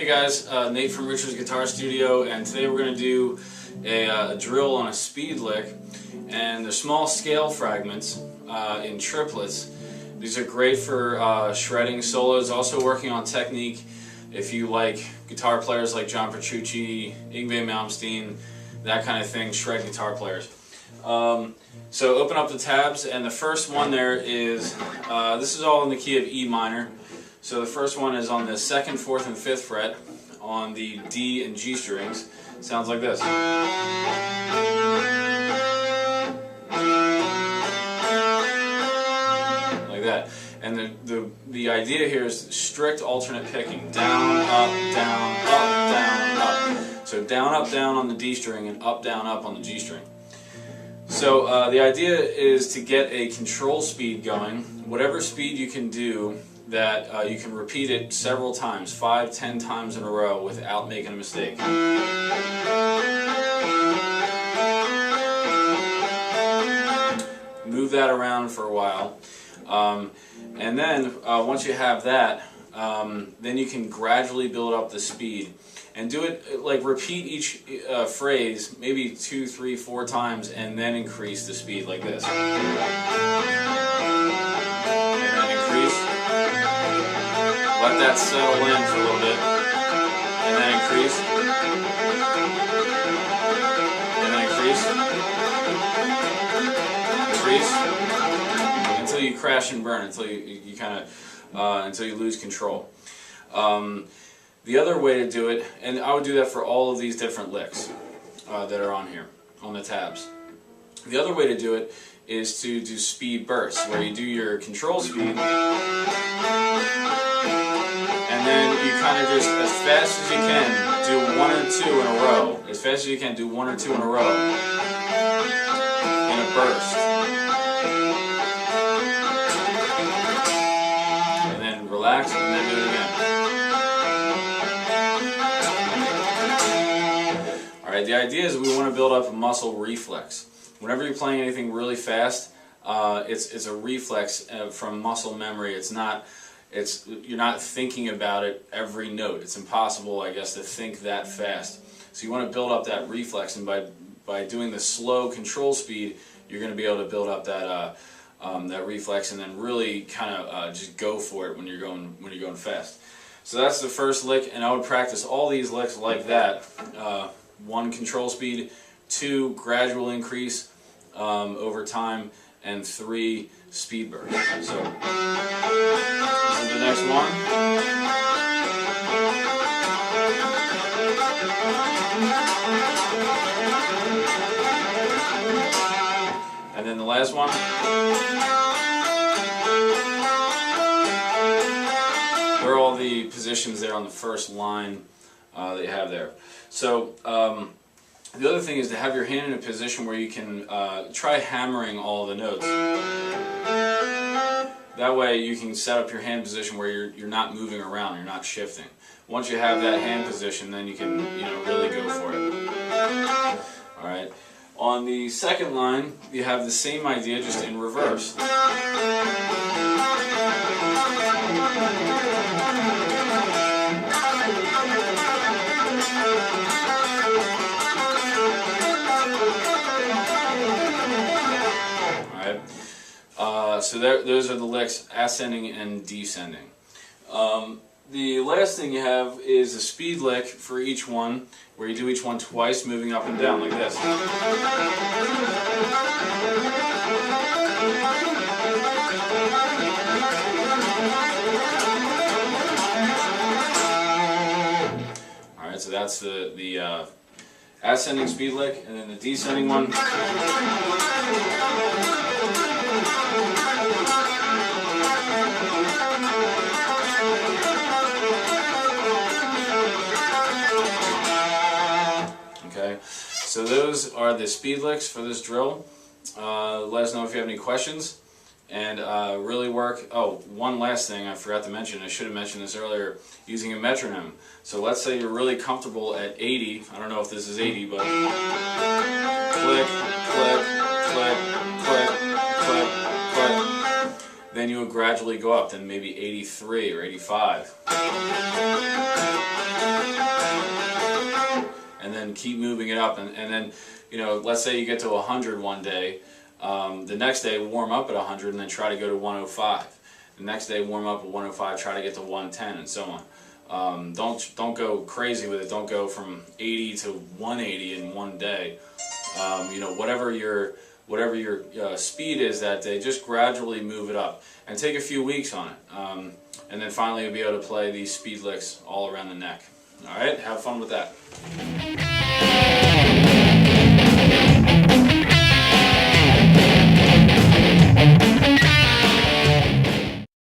Hey guys, Nate from Richard's Guitar Studio, and today we're going to do a drill on a speed lick, and they're small scale fragments in triplets. These are great for shredding solos, also working on technique if you like guitar players like John Petrucci, Yngwie Malmsteen, that kind of thing, shred guitar players. So open up the tabs, and the first one there is, this is all in the key of E minor. So the first one is on the 2nd, 4th, and 5th fret on the D and G strings. Sounds like this. Like that. And the idea here is strict alternate picking. Down, up, down, up, down, up. So down, up, down on the D string, and up, down, up on the G string. So the idea is to get a control speed going, whatever speed you can do, that you can repeat it several times, 5, 10 times in a row without making a mistake. Move that around for a while, and then once you have that, then you can gradually build up the speed and do it like repeat each phrase maybe 2, 3, 4 times, and then increase the speed like this. Let that settle in for a little bit, and then increase, and then increase, until you crash and burn, until you kind of until you lose control. The other way to do it, and I would do that for all of these different licks that are on here on the tabs. The other way to do it is to do speed bursts, where you do your control speed, and then you kind of just, as fast as you can, do 1 or 2 in a row. As fast as you can, do 1 or 2 in a row in a burst. And then relax, and then do it again. Alright, the idea is we want to build up a muscle reflex. Whenever you're playing anything really fast, it's a reflex from muscle memory. You're not thinking about it every note. It's impossible, I guess, to think that fast. So you want to build up that reflex, and by doing the slow control speed, you're going to be able to build up that that reflex, and then really kind of just go for it when you're going fast. So that's the first lick, and I would practice all these licks like that. 1 control speed, 2 gradual increase over time, and 3 speed burst. So this is the next one. And then the last one. There are all the positions there on the first line that you have there. So the other thing is to have your hand in a position where you can try hammering all the notes. That way you can set up your hand position where you're not moving around, you're not shifting. Once you have that hand position, then you can really go for it. Alright. On the second line, you have the same idea, just in reverse. So those are the licks, ascending and descending. The last thing you have is a speed lick for each one, where you do each one twice, moving up and down like this. Alright, so that's the ascending speed lick, and then the descending one. Okay, so those are the speed licks for this drill. Let us know if you have any questions, and really work. Oh, one last thing I forgot to mention, I should have mentioned this earlier, using a metronome. So let's say you're really comfortable at 80, I don't know if this is 80, but click, click, click, click, click, click. then you would gradually go up, then maybe 83 or 85. And then keep moving it up, and then, you know, let's say you get to 100 one day, the next day warm up at 100 and then try to go to 105. The next day warm up at 105, try to get to 110, and so on. Don't go crazy with it. Don't go from 80 to 180 in one day. You know, whatever your speed is that day, just gradually move it up and take a few weeks on it, and then finally you'll be able to play these speed licks all around the neck. All right, have fun with that.